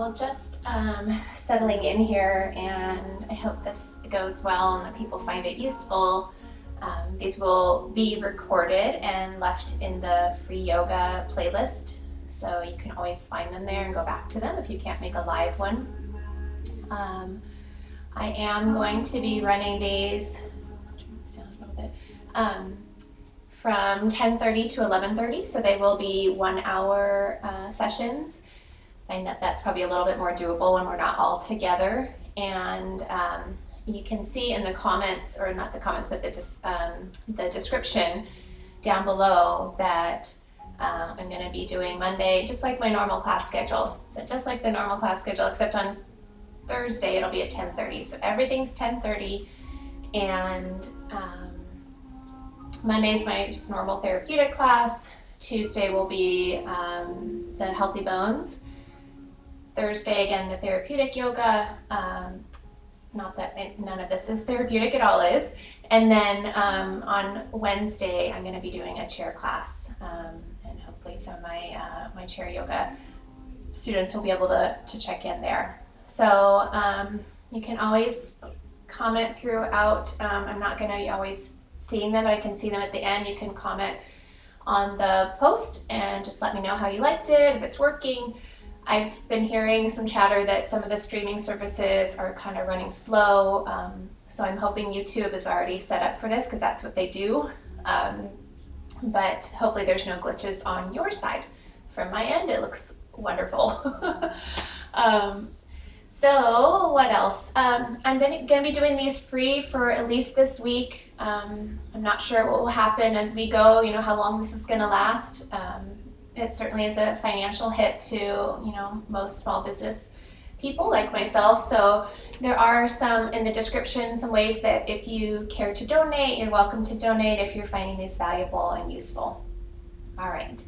So just settling in here, and I hope this goes well and that people find it useful. These will be recorded and left in the free yoga playlist, so you can always find them there and go back to them if you can't make a live one. I am going to be running these from 10:30 to 11:30, so they will be 1 hour sessions. I find that that's probably a little bit more doable when we're not all together. And you can see in the comments, or not the comments, but the description down below that I'm going to be doing Monday just like my normal class schedule. So just like the normal class schedule, except on Thursday it'll be at 10:30. So everything's 10:30, and Monday's my just normal therapeutic class. Tuesday will be the healthy bones. Thursday, again, the therapeutic yoga. Not that none of this is therapeutic, it all is. And then on Wednesday, I'm going to be doing a chair class, and hopefully some of my chair yoga students will be able to check in there. So you can always comment throughout. I'm not going to be always seeing them, but I can see them at the end. You can comment on the post and just let me know how you liked it, if it's working. I've been hearing some chatter that some of the streaming services are kind of running slow, so I'm hoping YouTube is already set up for this because that's what they do. But hopefully there's no glitches on your side. From my end, it looks wonderful. So what else? I'm going to be doing these free for at least this week. I'm not sure what will happen as we go, how long this is going to last. It certainly is a financial hit to, most small business people like myself. So there are some in the description, some ways that if you care to donate, you're welcome to donate if you're finding these valuable and useful. All right.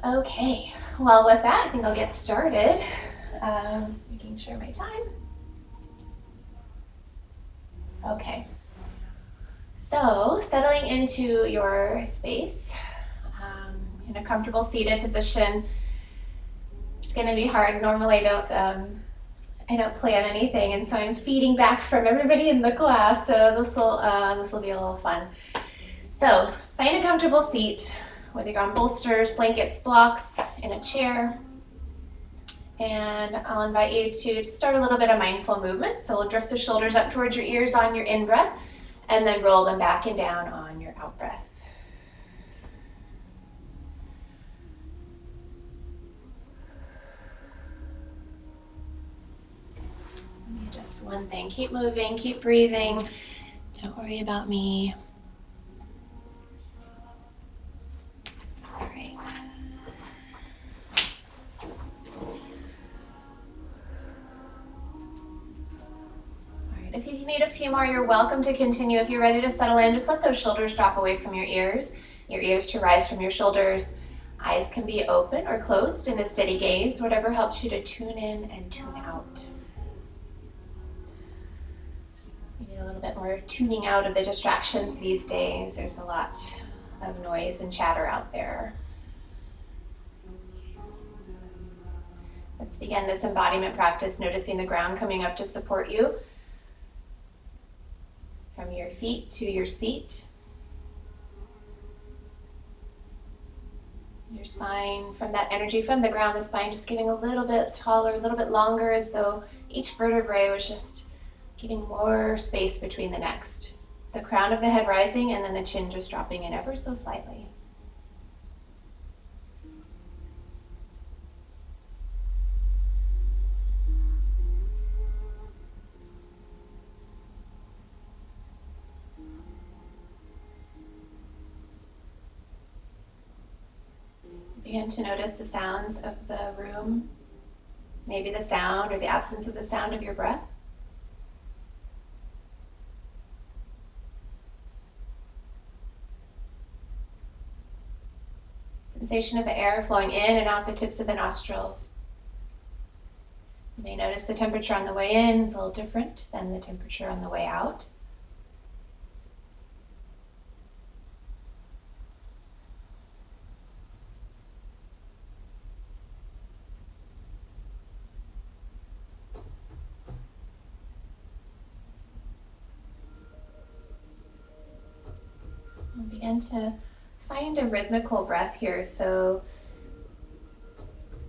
Okay. Well, with that, I think I'll get started. Just making sure my time. Okay. So settling into your space. In a comfortable seated position. It's going to be hard. Normally I don't plan anything, and so I'm feeding back from everybody in the class, so this will be a little fun. So find a comfortable seat, whether you're on bolsters, blankets, blocks, in a chair, and I'll invite you to start a little bit of mindful movement. So we'll drift the shoulders up towards your ears on your in-breath, and then roll them back and down on your out-breath. Just one thing. Keep moving, keep breathing. Don't worry about me. All right. If you need a few more, you're welcome to continue. If you're ready to settle in, just let those shoulders drop away from your ears to rise from your shoulders. Eyes can be open or closed in a steady gaze, whatever helps you to tune in and tune out. You need a little bit more tuning out of the distractions these days. There's a lot of noise and chatter out there. Let's begin this embodiment practice, noticing the ground coming up to support you. From your feet to your seat. Your spine, from that energy from the ground, the spine just getting a little bit taller, a little bit longer, as though each vertebrae was just getting more space between the next. The crown of the head rising, and then the chin just dropping in ever so slightly. Begin to notice the sounds of the room, maybe the sound or the absence of the sound of your breath. Sensation of the air flowing in and out the tips of the nostrils. You may notice the temperature on the way in is a little different than the temperature on the way out. begin to find a rhythmical breath here. So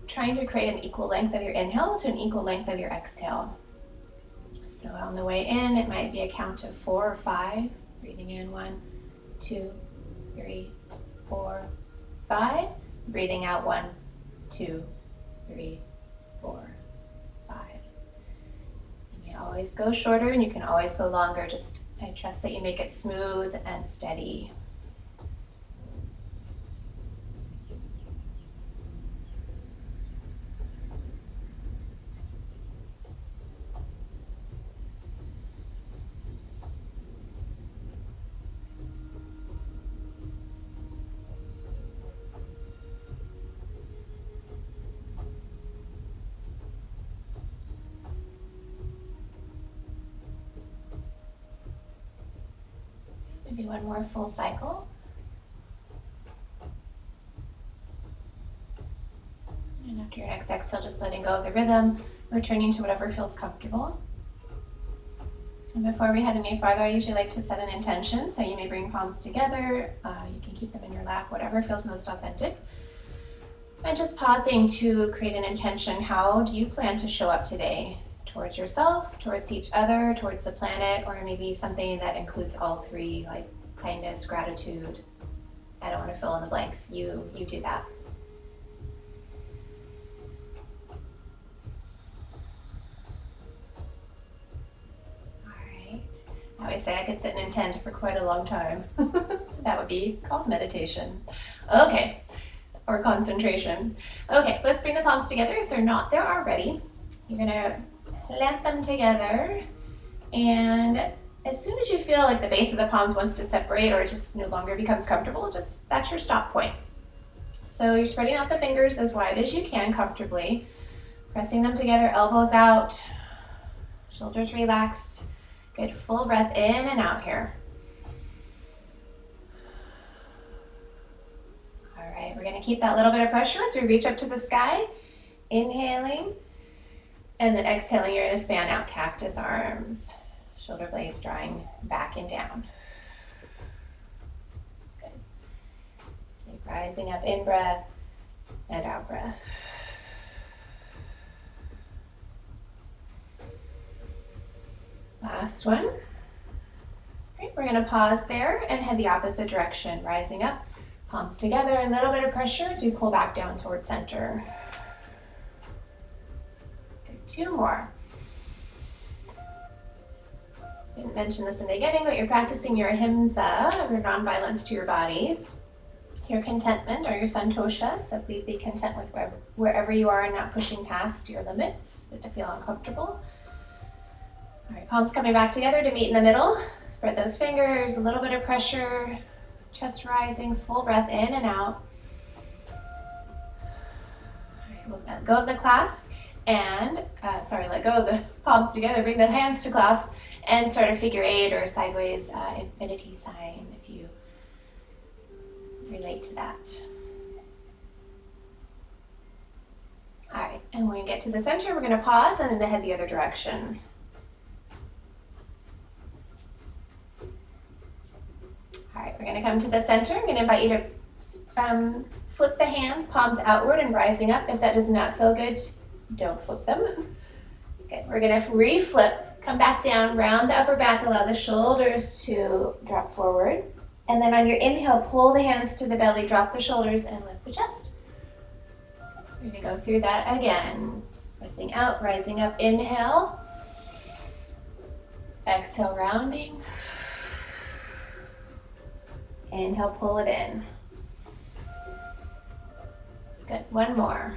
trying to create an equal length of your inhale to an equal length of your exhale. So on the way in, it might be a count of 4 or 5. Breathing in 1, 2, 3, 4, 5. Breathing out 1, 2, 3, 4, 5. You may always go shorter and you can always go longer. Just I trust that you make it smooth and steady. Maybe one more full cycle. And after your next exhale, just letting go of the rhythm, returning to whatever feels comfortable. And before we head any farther, I usually like to set an intention. So you may bring palms together, you can keep them in your lap, whatever feels most authentic. And just pausing to create an intention. How do you plan to show up today? Towards yourself, towards each other, towards the planet, or maybe something that includes all three, like kindness, gratitude. I don't want to fill in the blanks. You do that. All right. I always say I could sit and intend for quite a long time. That would be called meditation. Okay. Or concentration. Okay, let's bring the palms together. If they're not there already, you're gonna plant them together, and as soon as you feel like the base of the palms wants to separate or it just no longer becomes comfortable, just that's your stop point. So you're spreading out the fingers as wide as you can comfortably, pressing them together, elbows out, shoulders relaxed. Good, full breath in and out here. All right, we're gonna keep that little bit of pressure as we reach up to the sky, inhaling. And then exhaling, you're gonna span out cactus arms, shoulder blades drawing back and down. Good. Keep rising up, in breath and out breath. Last one. Great, we're gonna pause there and head the opposite direction, rising up, palms together, a little bit of pressure as we pull back down towards center. 2 more. Didn't mention this in the beginning, but you're practicing your ahimsa, your nonviolence to your bodies, your contentment or your santosha. So please be content with wherever you are and not pushing past your limits to feel uncomfortable. All right, palms coming back together to meet in the middle. Spread those fingers, a little bit of pressure, chest rising, full breath in and out. All right, we'll let go of the clasp. And, let go of the palms together, bring the hands to clasp, and start a figure 8 or sideways infinity sign if you relate to that. All right, and when we get to the center, we're gonna pause and then head the other direction. All right, we're gonna come to the center. I'm gonna invite you to flip the hands, palms outward and rising up. If that does not feel good, don't flip them. Okay, we're gonna re-flip, come back down, round the upper back, allow the shoulders to drop forward. And then on your inhale, pull the hands to the belly, drop the shoulders, and lift the chest. We're gonna go through that again. Pressing out, rising up, inhale. Exhale, rounding. Inhale, pull it in. Good, one more.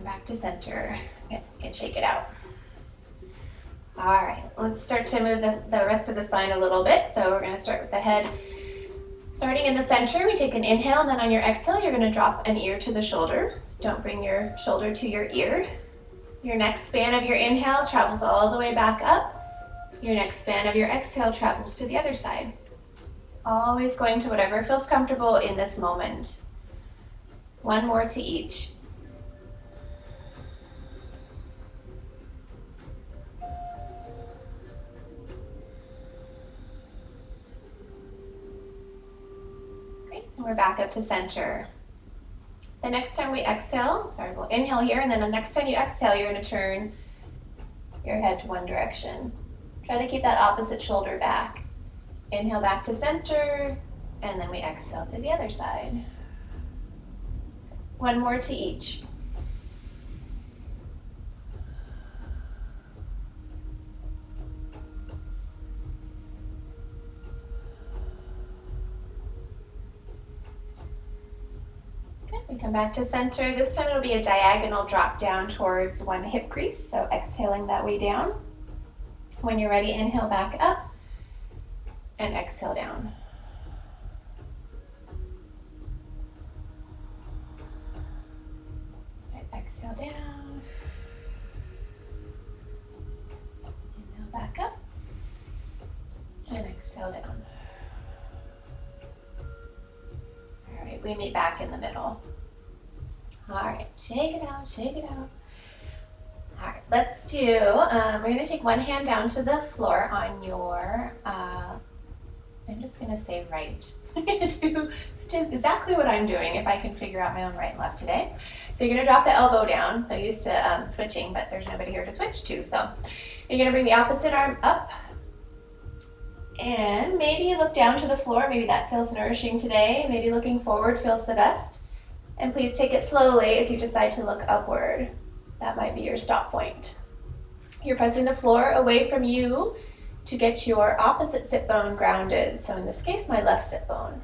Back to center. Good, and shake it out. All right, let's start to move the rest of the spine a little bit. So we're going to start with the head. Starting in the center, we take an inhale, and then on your exhale, you're going to drop an ear to the shoulder. Don't bring your shoulder to your ear. Your next span of your inhale travels all the way back up. Your next span of your exhale travels to the other side. Always going to whatever feels comfortable in this moment. One more to each. We're back up to center. The next time we exhale, we'll inhale here, and then the next time you exhale, you're going to turn your head to one direction. Try to keep that opposite shoulder back. Inhale back to center, and then we exhale to the other side. One more to each. We come back to center. This time it'll be a diagonal drop down towards one hip crease, so exhaling that way down. When you're ready, inhale back up and exhale down. Right, exhale down. Inhale back up and exhale down. All right, we meet back in the middle. All right, shake it out, shake it out. All right, let's do, we're gonna take one hand down to the floor on your, I'm just gonna say right. I'm gonna do exactly what I'm doing if I can figure out my own right and left today. So you're gonna drop the elbow down. So used to switching, but there's nobody here to switch to. So you're gonna bring the opposite arm up. And maybe you look down to the floor. Maybe that feels nourishing today. Maybe looking forward feels the best. And please take it slowly if you decide to look upward. That might be your stop point. You're pressing the floor away from you to get your opposite sit bone grounded. So in this case, my left sit bone.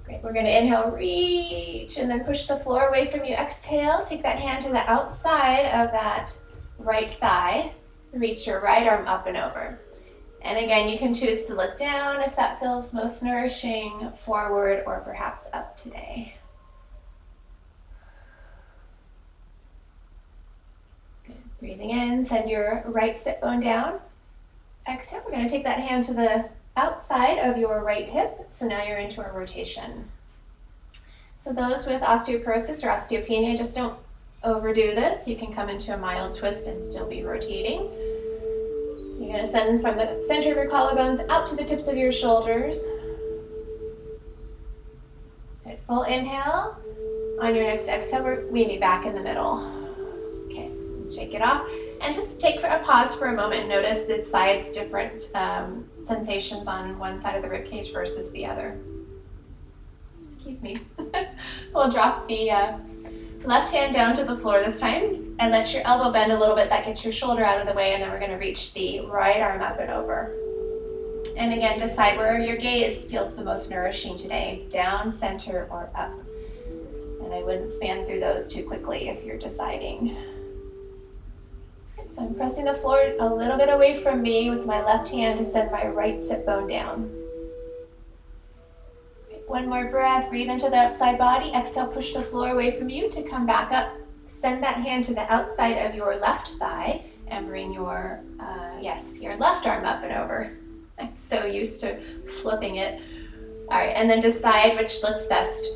Great, we're gonna inhale, reach, and then push the floor away from you. Exhale, take that hand to the outside of that right thigh. Reach your right arm up and over. And again, you can choose to look down if that feels most nourishing, forward, or perhaps up today. Good. Breathing in, send your right sit bone down. Exhale, we're going to take that hand to the outside of your right hip. So now you're into a rotation. So those with osteoporosis or osteopenia, just don't overdo this. You can come into a mild twist and still be rotating. You're going to send from the center of your collarbones out to the tips of your shoulders. Good. Full inhale. On your next exhale, we meet back in the middle. Okay, shake it off. And just take a pause for a moment and notice the sides, different sensations on one side of the ribcage versus the other. Excuse me. We'll drop the left hand down to the floor this time and let your elbow bend a little bit. That gets your shoulder out of the way, and then we're going to reach the right arm up and over. And again, decide where your gaze feels the most nourishing today, down, center, or up. And I wouldn't span through those too quickly if you're deciding. So I'm pressing the floor a little bit away from me with my left hand to send my right sit bone down. One more breath, breathe into the outside body. Exhale, push the floor away from you to come back up. Send that hand to the outside of your left thigh and bring your, your left arm up and over. I'm so used to flipping it. All right, and then decide which looks best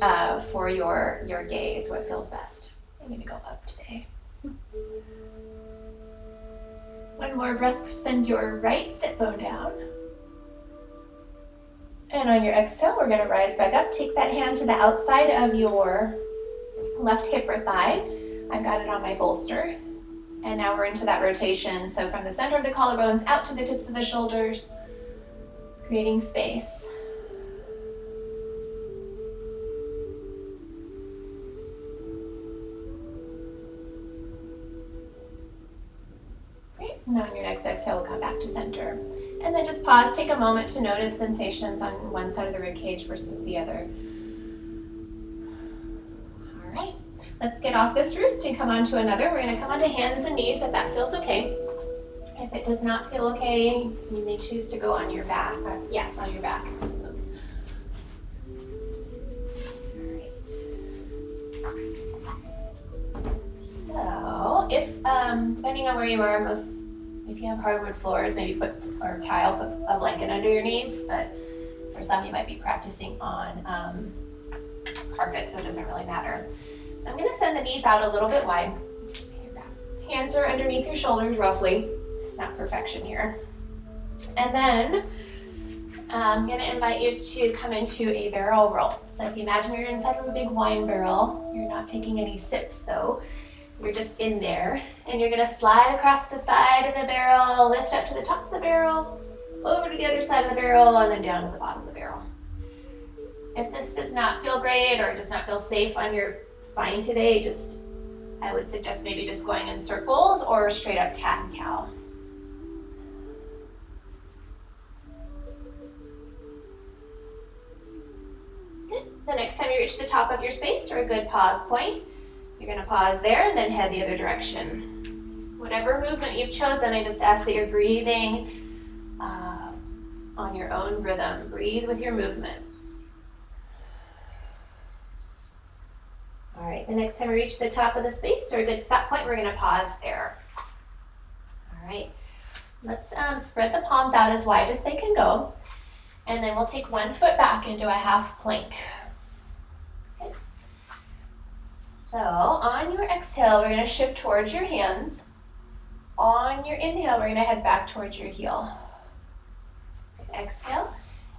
for your gaze, what feels best. I'm gonna go up today. One more breath, send your right sit bone down. And on your exhale, we're gonna rise back up. Take that hand to the outside of your left hip or thigh. I've got it on my bolster. And now we're into that rotation. So from the center of the collarbones out to the tips of the shoulders, creating space. Great, and on your next exhale, we'll come back to center. And then just pause, take a moment to notice sensations on one side of the ribcage versus the other. All right, let's get off this roost and come on to another. We're gonna come onto hands and knees if that feels okay. If it does not feel okay, you may choose to go on your back. Yes, on your back. All right. So, if depending on where you are, if you have hardwood floors, maybe put a blanket under your knees, but for some you might be practicing on carpet, so it doesn't really matter. So I'm gonna send the knees out a little bit wide. Hands are underneath your shoulders roughly. It's not perfection here. And then I'm going to invite you to come into a barrel roll. So if you imagine you're inside of a big wine barrel, you're not taking any sips though, you're just in there, and you're going to slide across the side of the barrel, lift up to the top of the barrel, over to the other side of the barrel, and then down to the bottom of the barrel. If this does not feel great or does not feel safe on your spine today, I would suggest maybe just going in circles or straight up cat and cow. Good. The next time you reach the top of your space or a good pause point, you're going to pause there and then head the other direction. Whatever movement you've chosen, I just ask that you're breathing on your own rhythm. Breathe with your movement. All right, the next time we reach the top of the space or a good stop point, we're going to pause there. All right, let's spread the palms out as wide as they can go, and then we'll take one foot back into a half plank. Okay. So on your exhale, we're going to shift towards your hands. On your inhale, we're going to head back towards your heel. Okay, exhale,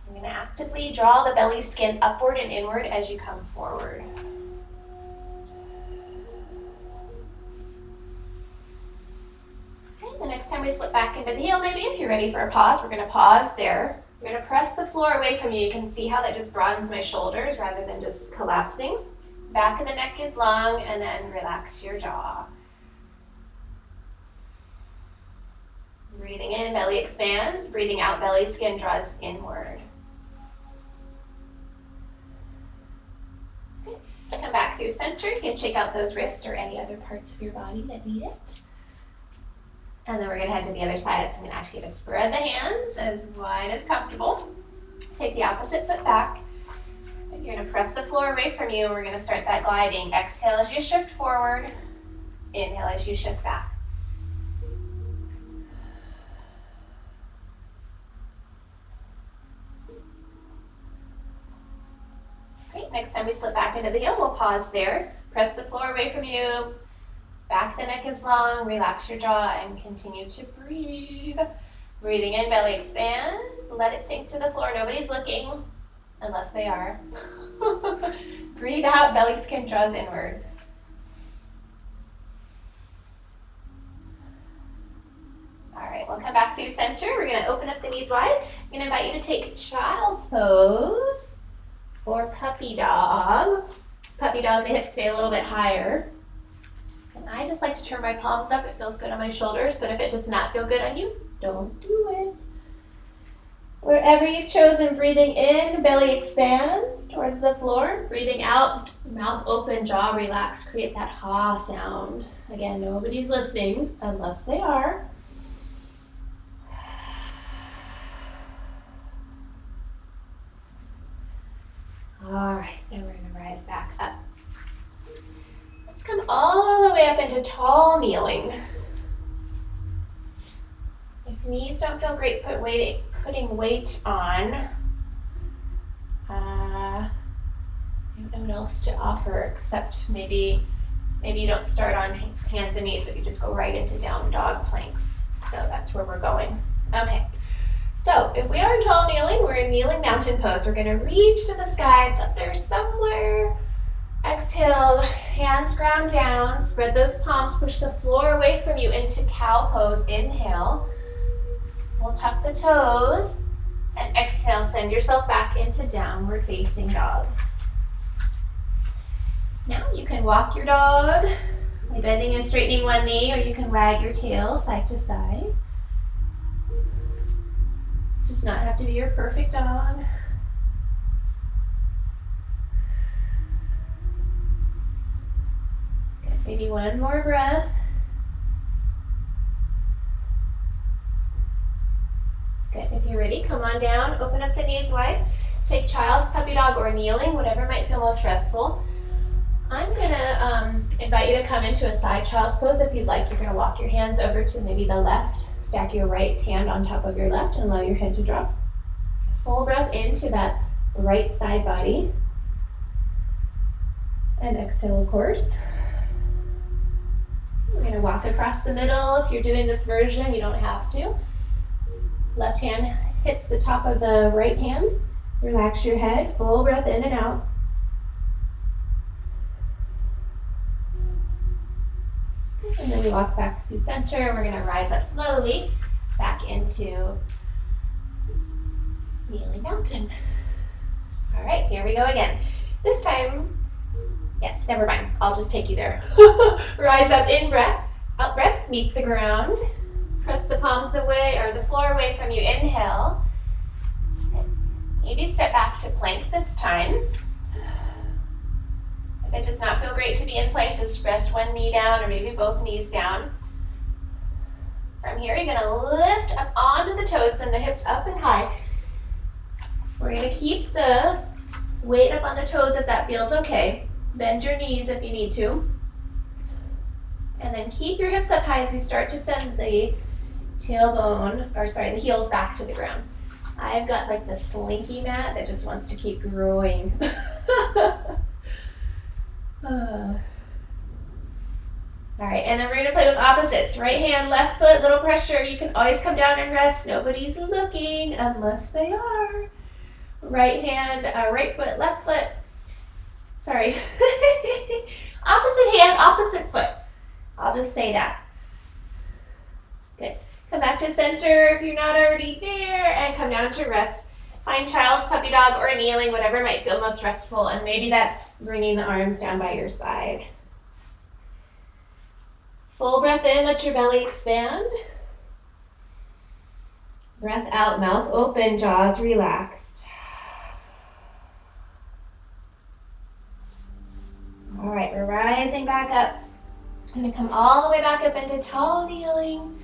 you're going to actively draw the belly skin upward and inward as you come forward. The next time we slip back into the heel, maybe if you're ready for a pause, we're going to pause there. We're going to press the floor away from you. You can see how that just broadens my shoulders rather than just collapsing. Back of the neck is long, and then relax your jaw. Breathing in, belly expands. Breathing out, belly skin draws inward. Okay. Come back through center. You can shake out those wrists or any other parts of your body that need it. And then we're going to head to the other side. So I'm going to ask you to spread the hands as wide as comfortable. Take the opposite foot back. And you're going to press the floor away from you. We're going to start that gliding. Exhale as you shift forward. Inhale as you shift back. Great. Next time we slip back into the heel, we'll pause there. Press the floor away from you. Back the neck is long, relax your jaw, and continue to breathe. Breathing in, belly expands. Let it sink to the floor. Nobody's looking, unless they are. Breathe out, belly skin draws inward. All right, we'll come back through center. We're going to open up the knees wide. I'm going to invite you to take child's pose or puppy dog. Puppy dog, the hips stay a little bit higher. And I just like to turn my palms up. It feels good on my shoulders, but if it does not feel good on you, don't do it. Wherever you've chosen, breathing in, belly expands towards the floor. Breathing out, mouth open, jaw relaxed. Create that ha sound. Again, nobody's listening unless they are. All right, then we're going to rise back up. Let's come all the way up into tall kneeling. If knees don't feel great putting weight on, I don't know what else to offer except maybe you don't start on hands and knees, but you just go right into down dog planks. So that's where we're going. Okay. So if we are in tall kneeling, we're in kneeling mountain pose. We're going to reach to the sky. It's up there somewhere. Exhale, hands ground down. Spread those palms. Push the floor away from you into cow pose. Inhale. We'll tuck the toes. And exhale, send yourself back into downward facing dog. Now you can walk your dog by bending and straightening one knee, or you can wag your tail side to side. It does not have to be your perfect dog. Good. Maybe one more breath. Good. If you're ready, come on down. Open up the knees wide. Take child's, puppy dog, or kneeling, whatever might feel most restful. I'm going to invite you to come into a side child's pose. If you'd like, you're going to walk your hands over to maybe the left. Stack your right hand on top of your left and allow your head to drop. Full breath into that right side body. And exhale, of course. We're going to walk across the middle. If you're doing this version, you don't have to. Left hand hits the top of the right hand. Relax your head, full breath in and out. And then we walk back to center. We're gonna rise up slowly back into kneeling mountain. All right, here we go again. This time, yes, never mind. I'll just take you there. Rise up, in breath, out breath, meet the ground. Press the palms away or the floor away from you. Inhale. Maybe step back to plank this time. If it does not feel great to be in plank, just rest one knee down or maybe both knees down. From here, you're gonna lift up onto the toes, send the hips up and high. We're gonna keep the weight up on the toes if that feels okay. Bend your knees if you need to. And then keep your hips up high as we start to send the the heels back to the ground. I've got like the slinky mat that just wants to keep growing. All right, and then we're gonna play with opposites. Right hand, left foot, little pressure. You can always come down and rest. Nobody's looking unless they are. Right hand, right foot, left foot. Sorry. Opposite hand, opposite foot. I'll just say that. Good. Come back to center if you're not already there, and come down to rest. Find child's puppy dog or kneeling, whatever might feel most restful, and maybe that's bringing the arms down by your side. Full breath in, let your belly expand. Breath out, mouth open, jaws relaxed. All right, we're rising back up. I'm gonna come all the way back up into tall kneeling.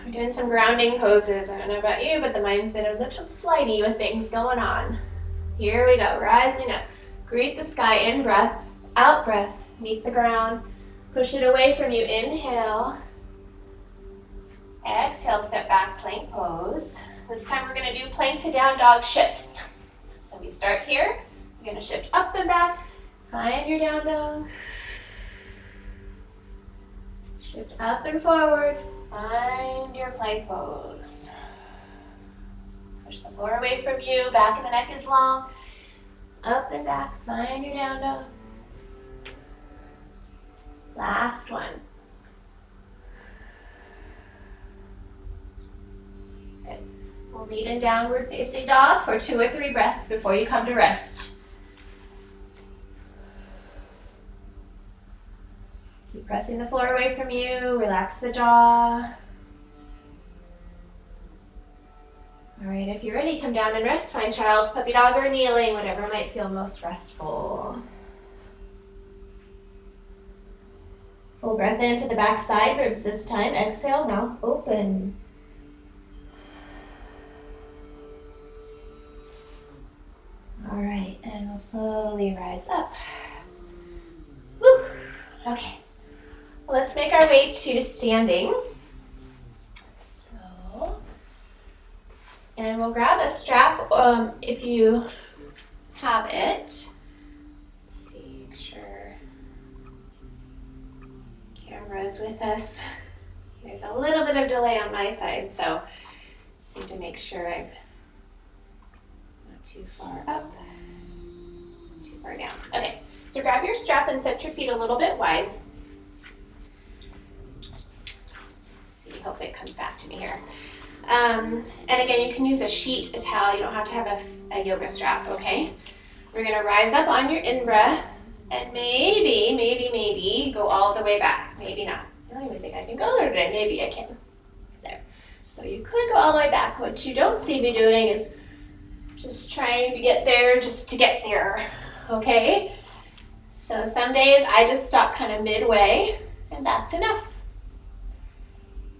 We're doing some grounding poses. I don't know about you, but the mind's been a little flighty with things going on. Here we go, rising up. Greet the sky, in breath, out breath, meet the ground. Push it away from you, inhale. Exhale, step back, plank pose. This time we're gonna do plank to down dog shifts. So we start here, we're gonna shift up and back, find your down dog. Shift up and forward, find your plank pose. Push the floor away from you, back of the neck is long. Up and back, find your down dog. Last one. Good. We'll meet in downward facing dog for 2 or 3 breaths before you come to rest. Keep pressing the floor away from you, relax the jaw. All right, if you're ready, come down and rest. Find child's puppy dog or kneeling, whatever might feel most restful. Full breath into the back side ribs this time. Exhale, mouth open. All right, and we'll slowly rise up. Woo. Okay, well, let's make our way to standing. And we'll grab a strap if you have it. Let's see, make sure camera is with us. There's a little bit of delay on my side, so just need to make sure I'm not too far up, too far down. Okay, so grab your strap and set your feet a little bit wide. Let's see, hope it comes back to me here. And again, you can use a sheet, a towel. You don't have to have a yoga strap, okay? We're gonna rise up on your in-breath and maybe go all the way back. Maybe not. I don't even think I can go there today. Maybe I can. There. So you could go all the way back. What you don't see me doing is just trying to get there just to get there, okay? So some days I just stop kind of midway, and that's enough.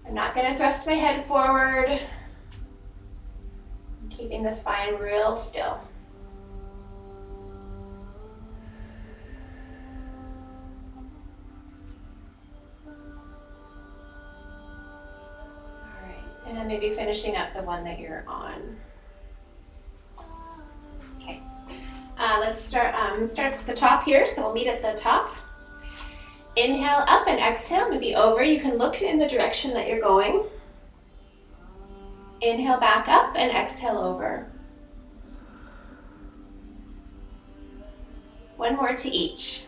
I'm not going to thrust my head forward. I'm keeping the spine real still. All right, and then maybe finishing up the one that you're on. Okay, let's start at the top here, so we'll meet at the top. Inhale up and exhale, maybe over. You can look in the direction that you're going. Inhale back up and exhale over. One more to each.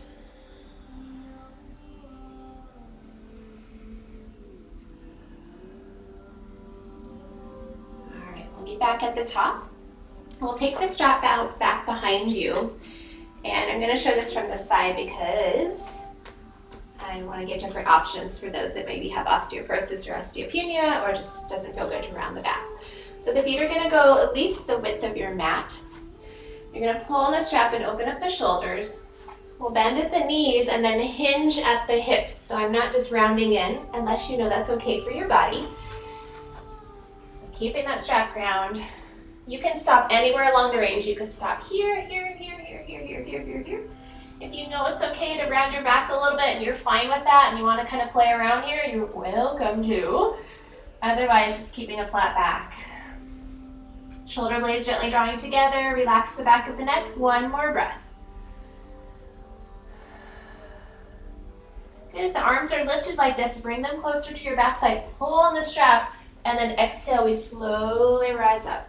All right, we'll be back at the top. We'll take the strap back behind you. And I'm going to show this from the side because I want to give different options for those that maybe have osteoporosis or osteopenia or just doesn't feel good around the back. So the feet are going to go at least the width of your mat. You're going to pull on the strap and open up the shoulders. We'll bend at the knees and then hinge at the hips. So I'm not just rounding in unless you know that's okay for your body. Keeping that strap round. You can stop anywhere along the range. You could stop here, here, here, here, here, here, here, here, here. If you know it's okay to round your back a little bit and you're fine with that and you want to kind of play around here, you're welcome to. Otherwise, just keeping a flat back. Shoulder blades gently drawing together. Relax the back of the neck. One more breath. Good. If the arms are lifted like this, bring them closer to your backside. Pull on the strap and then exhale. We slowly rise up.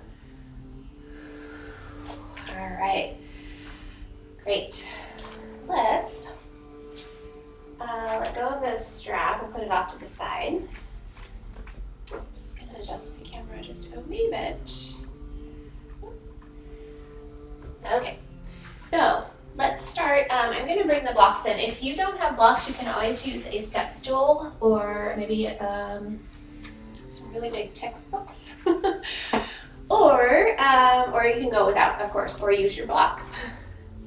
All right. Great. Let's let go of this strap and put it off to the side. I'm just going to adjust the camera just a wee bit. Okay, so let's start. I'm going to bring the blocks in. If you don't have blocks, you can always use a step stool or maybe some really big textbooks. or you can go without, of course, or use your blocks.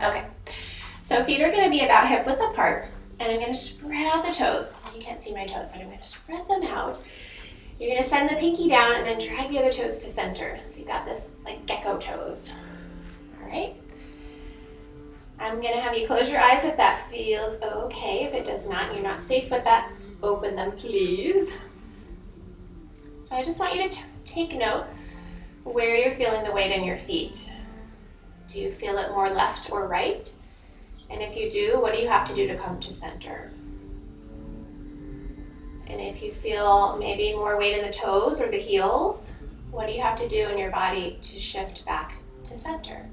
Okay, so feet are going to be about hip width apart, and I'm going to spread out the toes. You can't see my toes, but I'm going to spread them out. You're going to send the pinky down and then drag the other toes to center. So you've got this like gecko toes. All right. I'm going to have you close your eyes if that feels okay. If it does not, you're not safe with that, open them, please. So I just want you to take note where you're feeling the weight in your feet. Do you feel it more left or right? And if you do, what do you have to do to come to center? And if you feel maybe more weight in the toes or the heels, what do you have to do in your body to shift back to center?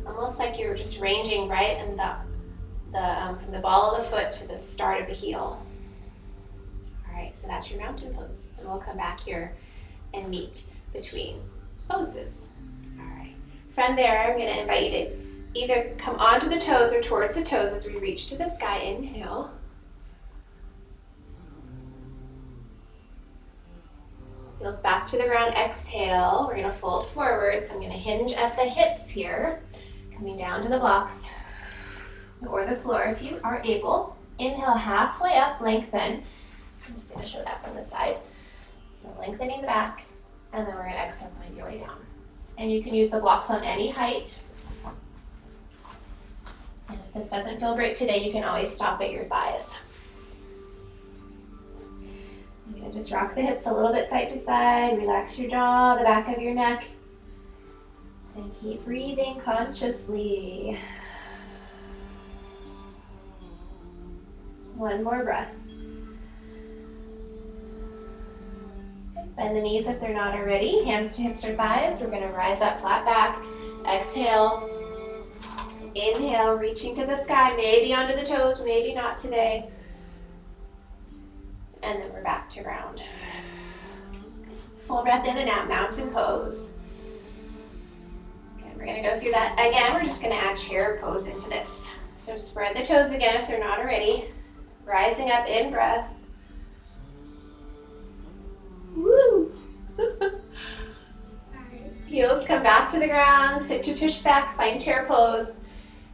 Almost like you're just ranging right in from the ball of the foot to the start of the heel. All right, so that's your mountain pose. And we'll come back here and meet between poses. All right. From there, I'm going to invite you to either come onto the toes or towards the toes as we reach to the sky. Inhale. Heels back to the ground. Exhale. We're going to fold forward. So I'm going to hinge at the hips here. Coming down to the blocks or the floor if you are able. Inhale halfway up, lengthen. I'm just going to show that from the side. So lengthening the back, and then we're going to exhale, find your way down. And you can use the blocks on any height. And if this doesn't feel great today, you can always stop at your thighs. You're going to just rock the hips a little bit side to side, relax your jaw, the back of your neck. And keep breathing consciously. One more breath. Bend the knees if they're not already. Hands to hips or thighs. We're going to rise up, flat back. Exhale. Inhale, reaching to the sky. Maybe onto the toes, maybe not today. And then we're back to ground. Full breath in and out, mountain pose. We're going to go through that again. We're just going to add chair pose into this. So spread the toes again if they're not already. Rising up in breath. Woo! Heels come back to the ground. Sit your tush back. Find chair pose.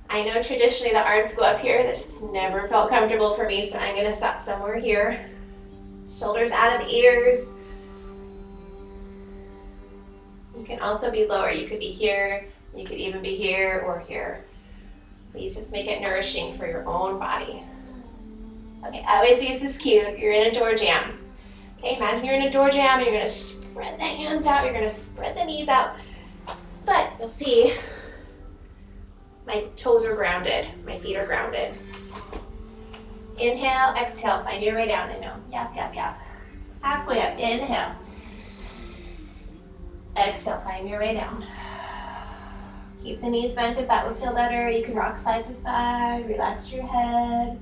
I know traditionally the arms go up here. That just never felt comfortable for me, so I'm going to stop somewhere here. Shoulders out of the ears. You can also be lower. You could be here. You could even be here or here. Please just make it nourishing for your own body. Okay, I always use this cue. You're in a door jam. Okay, imagine you're in a door jam. You're going to spread the hands out. You're going to spread the knees out. But you'll see my toes are grounded. My feet are grounded. Inhale, exhale. Find your way down. I know. Yap, yap, yap. Halfway up. Inhale. Exhale, find your way down. Keep the knees bent if that would feel better. You can rock side to side, relax your head.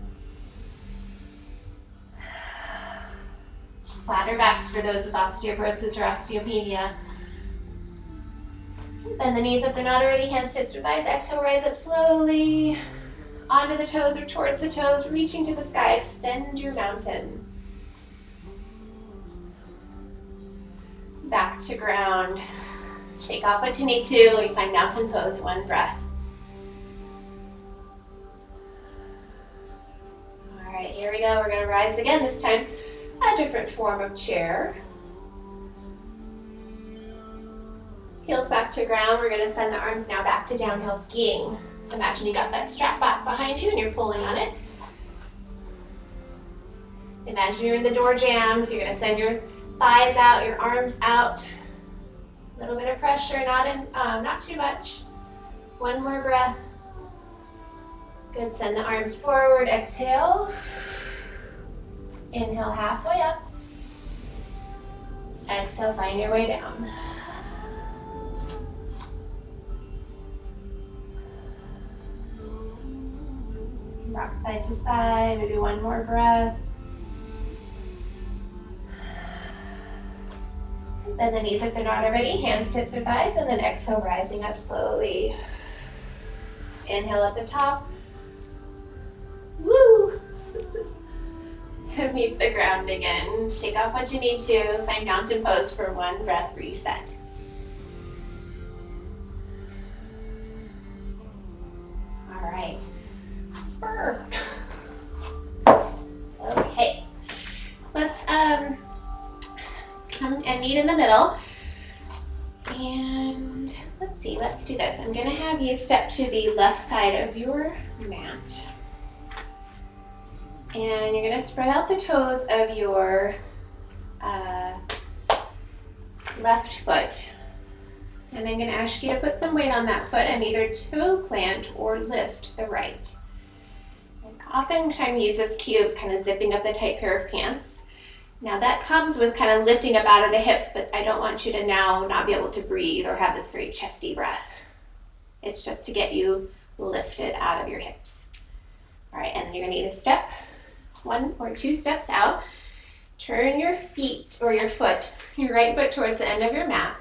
Flatter backs for those with osteoporosis or osteopenia. Bend the knees if they're not already, hands, hips, or thighs. Exhale, rise up slowly. Onto the toes or towards the toes, reaching to the sky. Extend your mountain. Back to ground. Shake off what you need to. We find mountain pose, one breath. All right, here we go. We're going to rise again, this time a different form of chair. Heels back to ground. We're going to send the arms now back to downhill skiing. So imagine you got that strap back behind you and you're pulling on it. Imagine you're in the door jambs. You're going to send your thighs out, your arms out. A little bit of pressure, not too much. One more breath. Good, send the arms forward, exhale. Inhale halfway up. Exhale, find your way down. Rock side to side, maybe one more breath. Bend the knees if they're not already, hands, hips, or thighs, and then exhale, rising up slowly. Inhale at the top. Woo! And meet the ground again. Shake off what you need to. Find mountain pose for one breath, reset. All right. Okay. Let's come and meet in the middle. And let's see, let's do this. I'm gonna have you step to the left side of your mat. And you're gonna spread out the toes of your left foot. And I'm gonna ask you to put some weight on that foot and either toe plant or lift the right. Oftentimes use this cue of kind of zipping up the tight pair of pants. Now that comes with kind of lifting up out of the hips, but I don't want you to now not be able to breathe or have this very chesty breath. It's just to get you lifted out of your hips. All right, and then you're gonna either step 1 or 2 steps out, turn your feet or your foot, your right foot towards the end of your mat.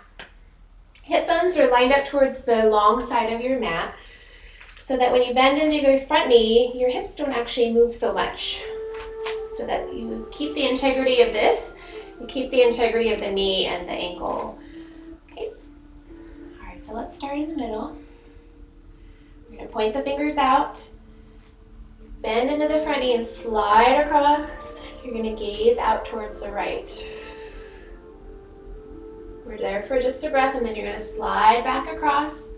Hip bones are lined up towards the long side of your mat so that when you bend into your front knee, your hips don't actually move so much. So that you keep the integrity of this, you keep the integrity of the knee and the ankle. Okay. All right, so let's start in the middle. We're gonna point the fingers out, bend into the front knee and slide across. You're gonna gaze out towards the right. We're there for just a breath and then you're gonna slide back across.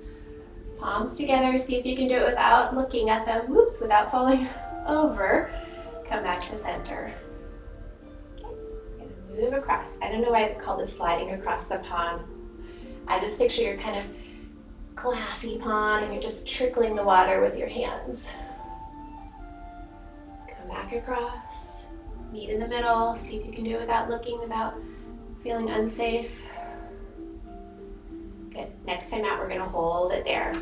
Palms together, see if you can do it without looking at them, whoops, without falling over. Come back to center. Okay. Move across. I don't know why I call this sliding across the pond. I just picture your kind of glassy pond and you're just trickling the water with your hands. Come back across. Meet in the middle. See if you can do it without looking, without feeling unsafe. Good. Next time out, we're going to hold it there.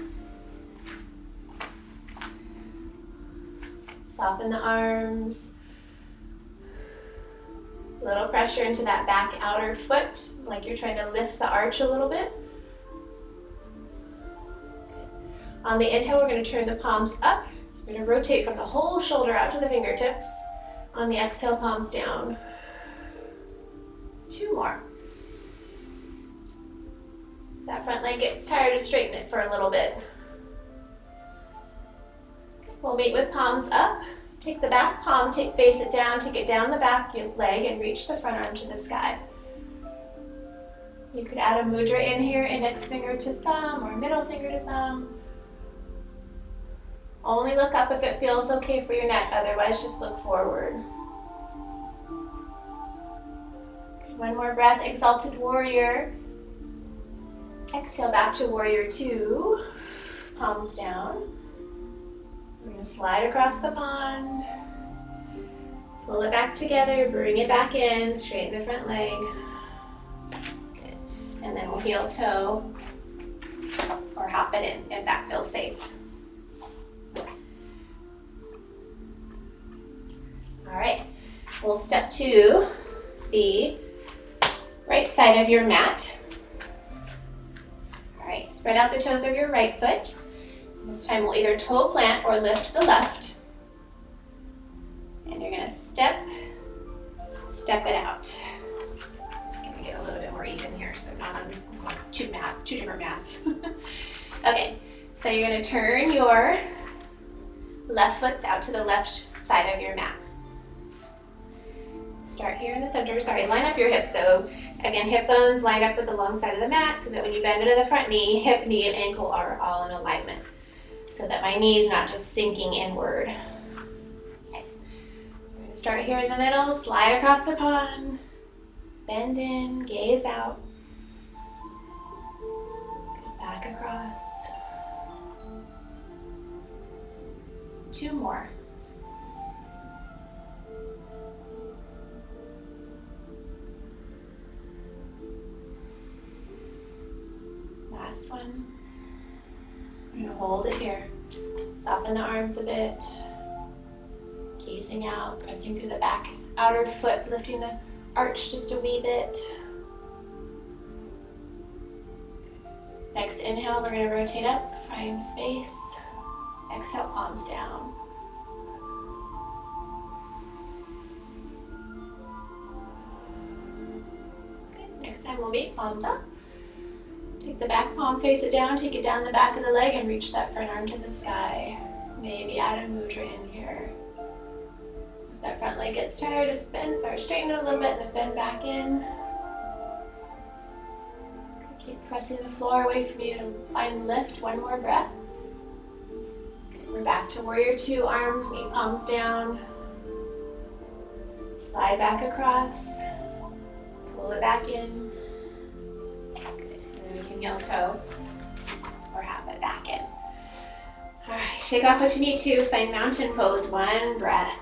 Soften the arms. A little pressure into that back outer foot, like you're trying to lift the arch a little bit. On the inhale, we're going to turn the palms up. So we're going to rotate from the whole shoulder out to the fingertips. On the exhale, palms down. 2 more. That front leg gets tired, to straighten it for a little bit. We'll meet with palms up. Take the back palm, face it down, take it down the back your leg and reach the front arm to the sky. You could add a mudra in here, index finger to thumb or middle finger to thumb. Only look up if it feels okay for your neck, otherwise just look forward. One more breath, exalted warrior. Exhale back to warrior 2, palms down. We're going to slide across the pond, pull it back together, bring it back in, straighten the front leg. Good. And And then we'll heel toe or hop it in if that feels safe. All right, we'll step to the right side of your mat. All right, spread out the toes of your right foot. This time we'll either toe plant or lift the left. And you're gonna step it out. Just gonna get a little bit more even here so not on two different mats. Okay, so you're gonna turn your left foot out to the left side of your mat. Start here in the center, line up your hips. So again, hip bones line up with the long side of the mat so that when you bend into the front knee, hip, knee, and ankle are all in alignment. So that my knee is not just sinking inward. Okay. So I'm gonna start here in the middle, slide across the pond, bend in, gaze out, back across. 2 more. Last one. We're gonna hold it here. Soften the arms a bit. Gazing out, pressing through the back outer foot, lifting the arch just a wee bit. Next inhale, we're gonna rotate up, find space. Exhale, palms down. Okay, next time we'll meet, palms up. Take the back palm, face it down, take it down the back of the leg and reach that front arm to the sky. Maybe add a mudra in here. If that front leg gets tired, just bend or straighten it a little bit and then bend back in. Keep pressing the floor away from you to find lift. 1 more breath. We're back to warrior 2, arms, meet palms down. Slide back across. Pull it back in. We can heel toe or hop it back in. All right, shake off what you need to. Find mountain pose, 1 breath.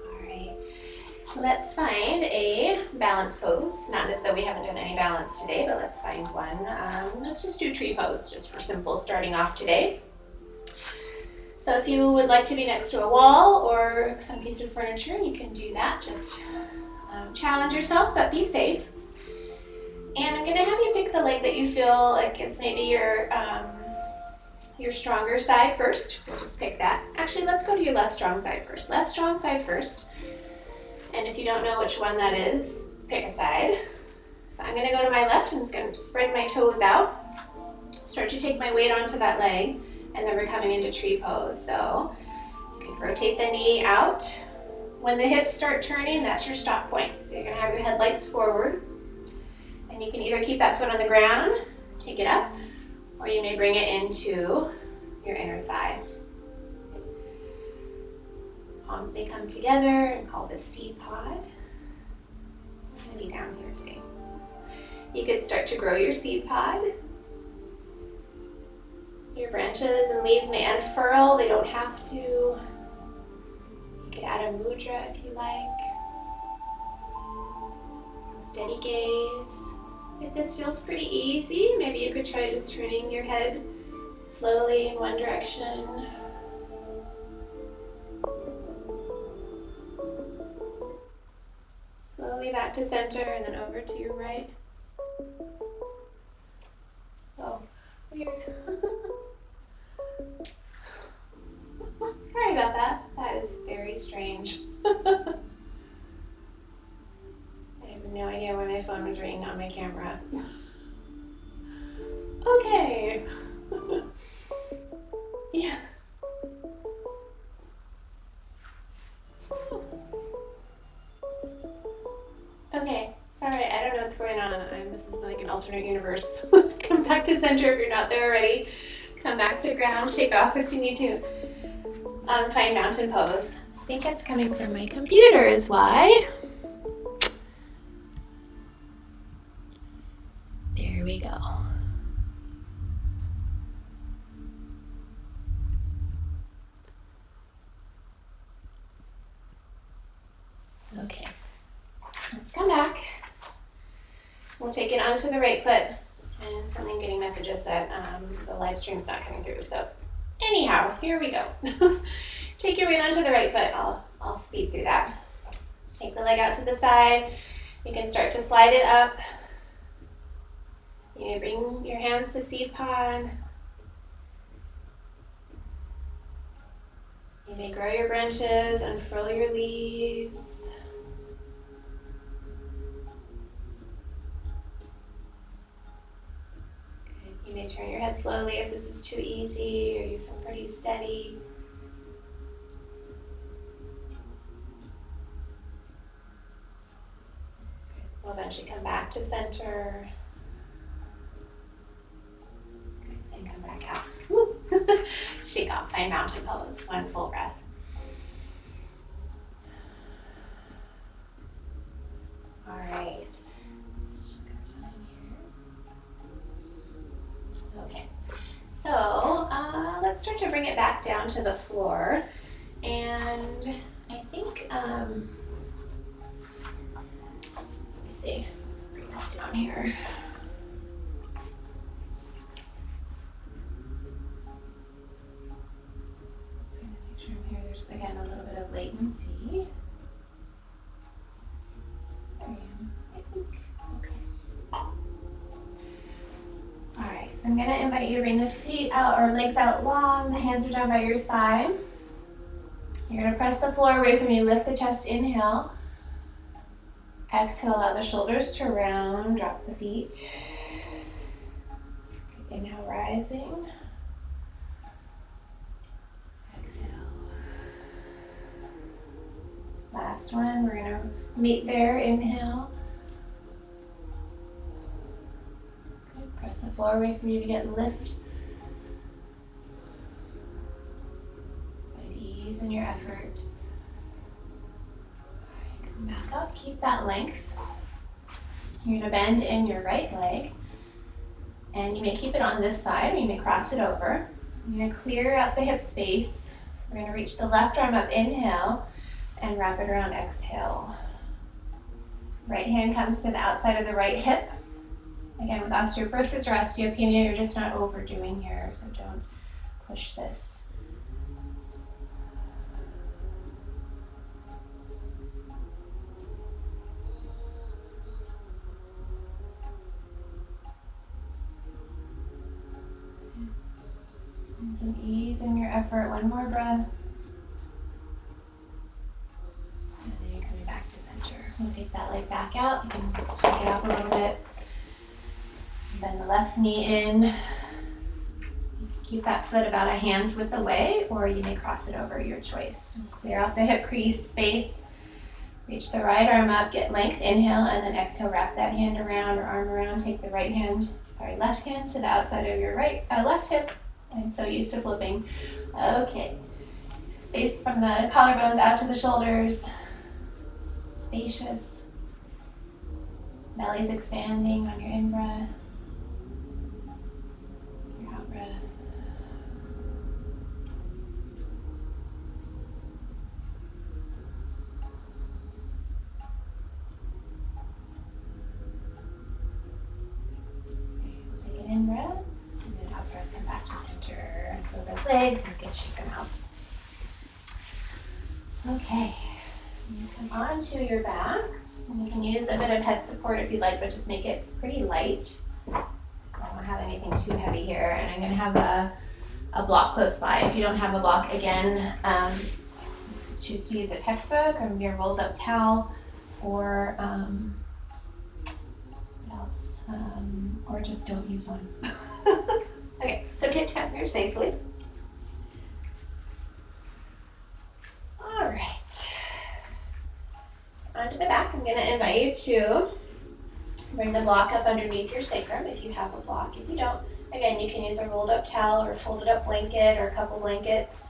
All right, let's find a balance pose. Not as though we haven't done any balance today, but let's find one. Let's just do tree pose, just for simple starting off today. So if you would like to be next to a wall or some piece of furniture, you can do that. Just challenge yourself, but be safe. And I'm gonna have you pick the leg that you feel like is maybe your stronger side first. We'll just pick that. Actually, let's go to your less strong side first. Less strong side first. And if you don't know which one that is, pick a side. So I'm gonna go to my left. I'm just gonna spread my toes out. Start to take my weight onto that leg. And then we're coming into tree pose. So you can rotate the knee out. When the hips start turning, that's your stop point. So you're gonna have your headlights forward. And you can either keep that foot on the ground, take it up, or you may bring it into your inner thigh. Palms may come together and call this seed pod. I'm gonna be down here today. You could start to grow your seed pod. Your branches and leaves may unfurl, they don't have to. You could add a mudra if you like. Some steady gaze. If this feels pretty easy, maybe you could try just turning your head slowly in one direction. Slowly back to center and then over to your right. Oh, weird. Sorry about that. That is very strange. I have no idea why my phone was ringing on my camera. Okay. Yeah. Okay. It's alright. I don't know what's going on. This is like an alternate universe. Come back to center if you're not there already. Come back to ground. Shake off what you need to. Find mountain pose. I think it's coming from my computer is why. There we go. Okay, let's come back. We'll take it onto the right foot. And something getting messages that the live stream's not coming through. So anyhow, here we go. Take your weight onto the right foot. I'll speed through that. Take the leg out to the side. You can start to slide it up. You may bring your hands to seed pod. You may grow your branches, unfurl your leaves. Good. You may turn your head slowly if this is too easy or you feel pretty steady. We'll eventually come back to center. Good. And come back out. Woo. Shake off, find mountain pose. One full breath. All right. Okay. So let's start to bring it back down to the floor. And I think, let me see. Let's bring this down here. Again, a little bit of latency. There I am, I think. Okay. All right, so I'm gonna invite you to bring the feet out or legs out long. The hands are down by your side. You're gonna press the floor away from you. Lift the chest, inhale. Exhale, allow the shoulders to round. Drop the feet. Inhale, rising. Exhale. Last one, we're gonna meet there, inhale. Good, press the floor away from you to get lift. Good ease in your effort. All right, come back up, keep that length. You're gonna bend in your right leg. And you may keep it on this side, or you may cross it over. You're gonna clear out the hip space. We're gonna reach the left arm up, inhale. And wrap it around, exhale. Right hand comes to the outside of the right hip. Again, with osteoporosis or osteopenia, you're just not overdoing here, so don't push this. And some ease in your effort. One more breath. We'll take that leg back out. You can shake it up a little bit. Bend the left knee in. Keep that foot about a hand's width away, or you may cross it over, your choice. Clear out the hip crease space. Reach the right arm up, get length, inhale, and then exhale, wrap that hand around or arm around. Take the left hand to the outside of your left hip. I'm so used to flipping. Okay. Space from the collarbones out to the shoulders. Spacious. Belly's expanding on your in-breath. Your out-breath. We'll take an in-breath, and then out-breath, come back to center. Feel those legs and get shaken out. Okay. You come onto your backs, and you can use a bit of head support if you'd like, but just make it pretty light. So I don't have anything too heavy here, and I'm going to have a block close by. If you don't have a block, again, choose to use a textbook or your rolled up towel, or what else? Or just don't use one. Okay, so get down here safely. All right. Onto the back, I'm going to invite you to bring the block up underneath your sacrum if you have a block. If you don't, again, you can use a rolled up towel or folded up blanket or a couple blankets,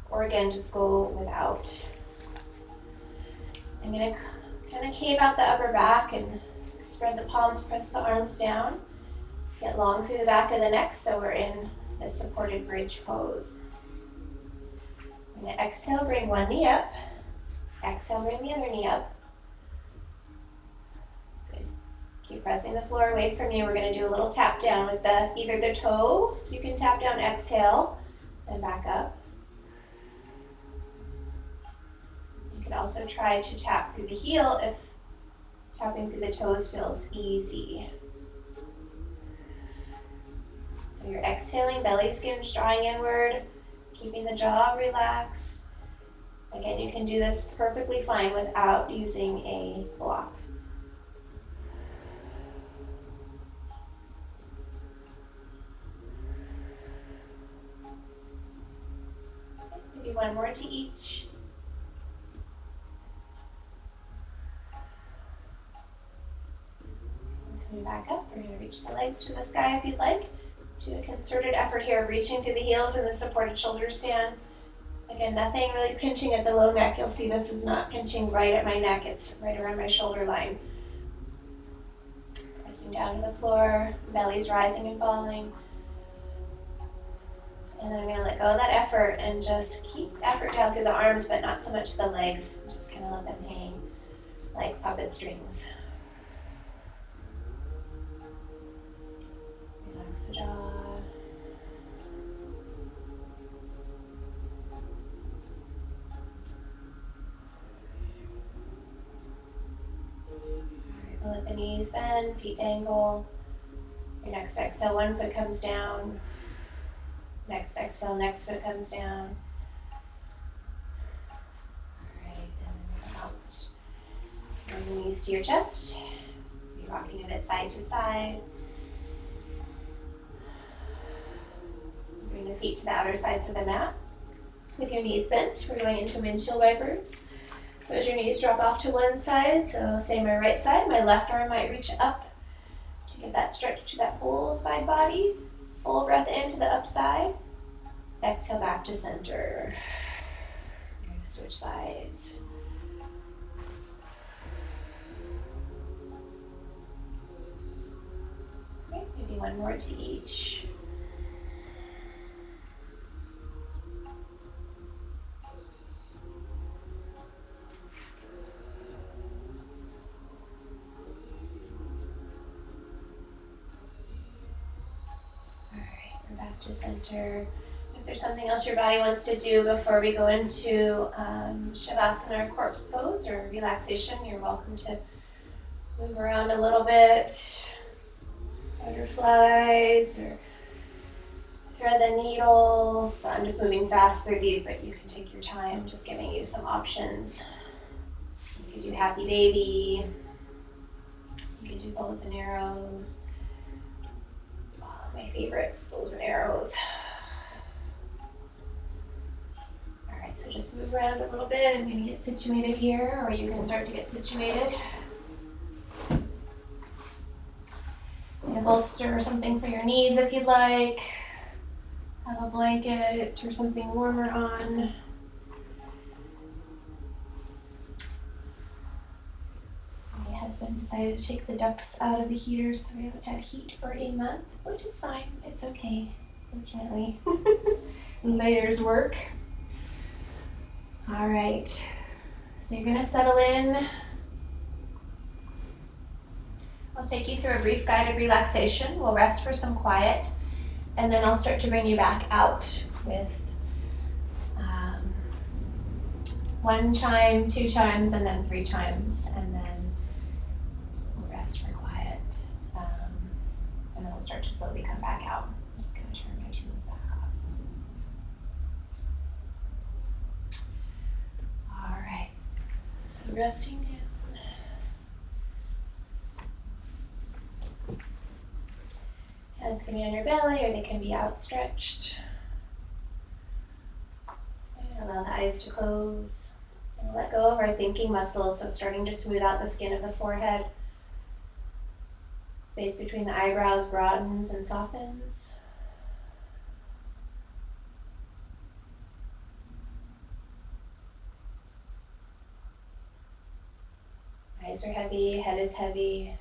or again, just go without. I'm going to kind of cave out the upper back and spread the palms, press the arms down. Get long through the back of the neck so we're in a supported bridge pose. I'm going to exhale, bring one knee up. Exhale, bring the other knee up. Keep pressing the floor away from you. We're going to do a little tap down with either the toes. You can tap down, exhale, and back up. You can also try to tap through the heel if tapping through the toes feels easy. So you're exhaling, belly skin's drawing inward, keeping the jaw relaxed. Again, you can do this perfectly fine without using a block. Maybe one more to each. Coming back up, we're going to reach the legs to the sky if you'd like. Do a concerted effort here of reaching through the heels in the supported shoulder stand. Again, nothing really pinching at the low neck. You'll see this is not pinching right at my neck. It's right around my shoulder line. Pressing down to the floor, belly's rising and falling. And then I'm going to let go of that effort and just keep effort down through the arms, but not so much the legs. Just kind of let them hang like puppet strings. Relax the jaw. We'll let the knees bend, feet dangle. Your next exhale, one foot comes down. Next exhale, next foot comes down. All right, and then out. Bring the knees to your chest. You're rocking a bit side to side. Bring the feet to the outer sides of the mat. With your knees bent, we're going into windshield wipers. So as your knees drop off to one side, so say my right side, my left arm might reach up to get that stretch to that whole side body. Full breath into the upside. Exhale back to center. We're going to switch sides. Okay, maybe one more to each. Back to center. If there's something else your body wants to do before we go into Shavasana or corpse pose or relaxation, you're welcome to move around a little bit. Butterflies or thread the needles. I'm just moving fast through these, but you can take your time, just giving you some options. You could do happy baby. You could do bows and arrows. My favorites, bows and arrows. All right, so just move around a little bit. I'm going to get situated here, or you can start to get situated. Get a bolster or something for your knees if you'd like. Have a blanket or something warmer on. My husband decided to take the ducks out of the heater, so we haven't had heat for a month, which is fine. It's okay, fortunately. Layers work. All right, so you're gonna settle in. I'll take you through a brief guided relaxation. We'll rest for some quiet, and then I'll start to bring you back out with one chime, two chimes, and then three chimes, and then we'll rest for quiet, and then we'll start to slowly come back out. I'm just going to turn my tools back off. All right, so resting down. Hands can be on your belly or they can be outstretched. And allow the eyes to close. And let go of our thinking muscles, so starting to smooth out the skin of the forehead. Space between the eyebrows broadens and softens. Eyes are heavy, head is heavy.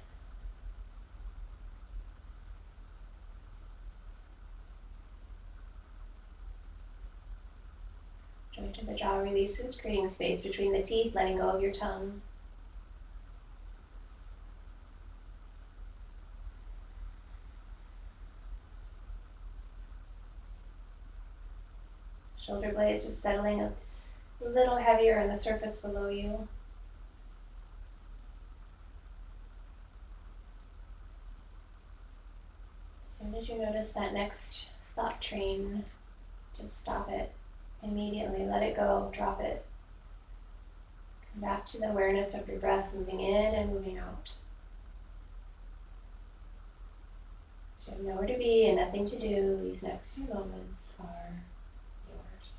Joint of the jaw releases, creating space between the teeth, letting go of your tongue. Shoulder blades just settling a little heavier on the surface below you. As soon as you notice that next thought train, just stop it immediately. Let it go. Drop it. Come back to the awareness of your breath moving in and moving out. You have nowhere to be and nothing to do. These next few moments are yours.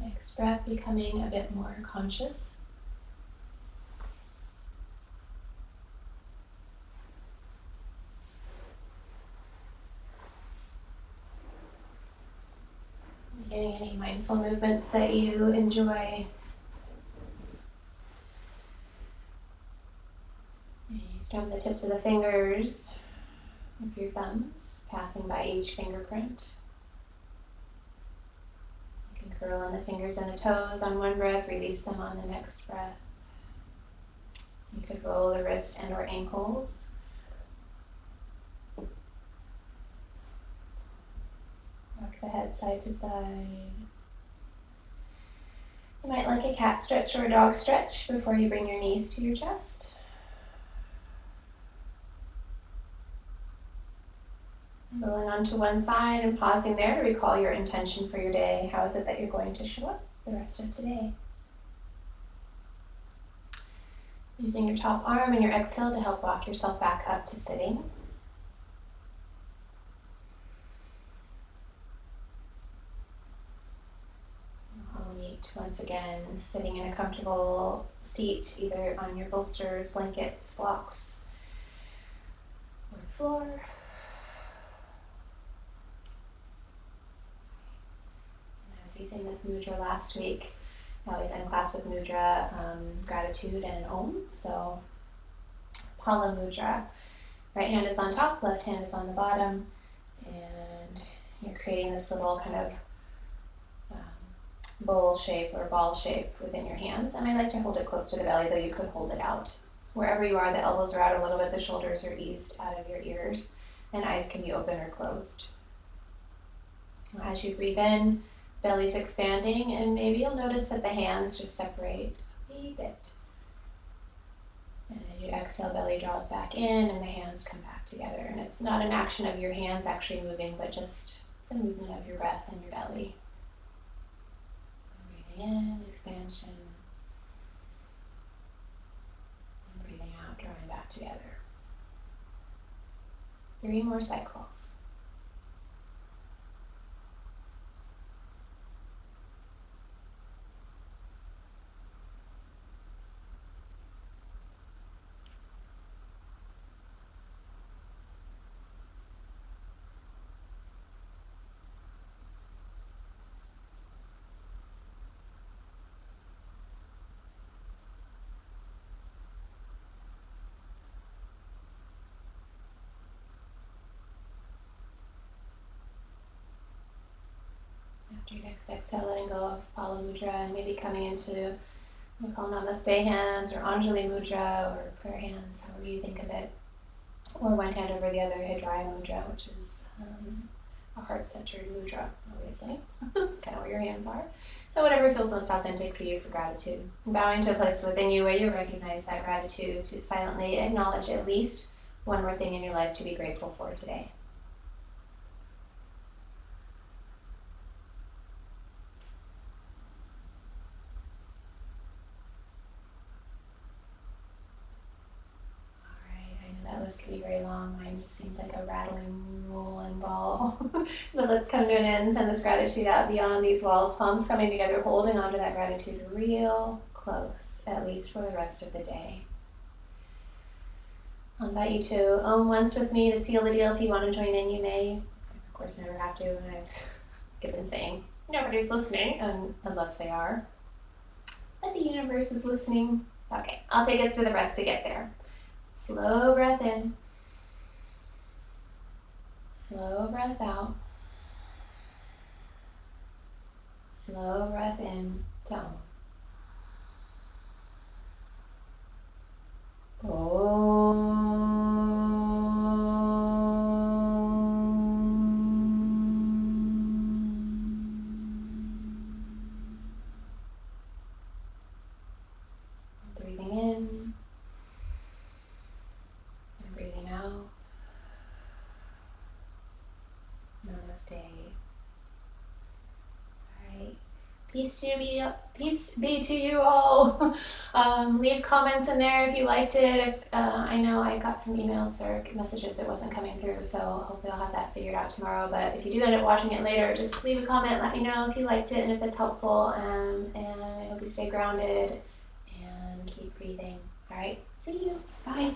Next breath, becoming a bit more conscious. Getting any mindful movements that you enjoy. Maybe start the tips of the fingers with your thumbs, passing by each fingerprint. You can curl in the fingers and the toes on one breath, release them on the next breath. You could roll the wrist and or ankles. Rock the head side to side. You might like a cat stretch or a dog stretch before you bring your knees to your chest. Rolling onto one side and pausing there to recall your intention for your day. How is it that you're going to show up the rest of today? Using your top arm and your exhale to help walk yourself back up to sitting. I'll meet once again sitting in a comfortable seat, either on your bolsters, blankets, blocks, or floor. I was using this mudra last week. I always end class with mudra, gratitude, and Om. So, Pala mudra. Right hand is on top, left hand is on the bottom, and you're creating this little kind of bowl shape or ball shape within your hands. And I like to hold it close to the belly, though you could hold it out. Wherever you are, the elbows are out a little bit, the shoulders are eased out of your ears, and eyes can be open or closed. As you breathe in, belly's expanding, and maybe you'll notice that the hands just separate a wee bit. And as you exhale, belly draws back in and the hands come back together. And it's not an action of your hands actually moving, but just the movement of your breath in your belly. So breathing in, expansion. And breathing out, drawing back together. 3 more cycles. After your next exhale, letting go of Pala Mudra and maybe coming into what we call Namaste hands or Anjali Mudra or prayer hands, however you think of it. Or one hand over the other, Hridaya Mudra, which is a heart-centered mudra, obviously. It's kind of where your hands are. So whatever feels most authentic for you for gratitude. Bowing to a place within you where you recognize that gratitude to silently acknowledge at least one more thing in your life to be grateful for today. This could be very long. Mine just seems like a rattling, rolling ball. But let's come to an end. Send this gratitude out beyond these walls. Palms coming together, holding onto that gratitude real close, at least for the rest of the day. I'll invite you to Om once with me to seal the deal. If you want to join in, you may. Of course, never have to. And I've been saying nobody's listening, unless they are. But the universe is listening. Okay, I'll take us to the breaths to get there. Slow breath in. Slow breath out. Slow breath in to Om. Breathing in. Breathing out. Namaste. Alright. Peace be to you all. Leave comments in there if you liked it. I know I got some emails or messages that wasn't coming through, so hopefully I'll have that figured out tomorrow. But if you do end up watching it later, just leave a comment. Let me know if you liked it and if it's helpful. And I hope you stay grounded and keep breathing. Alright. See you. Bye.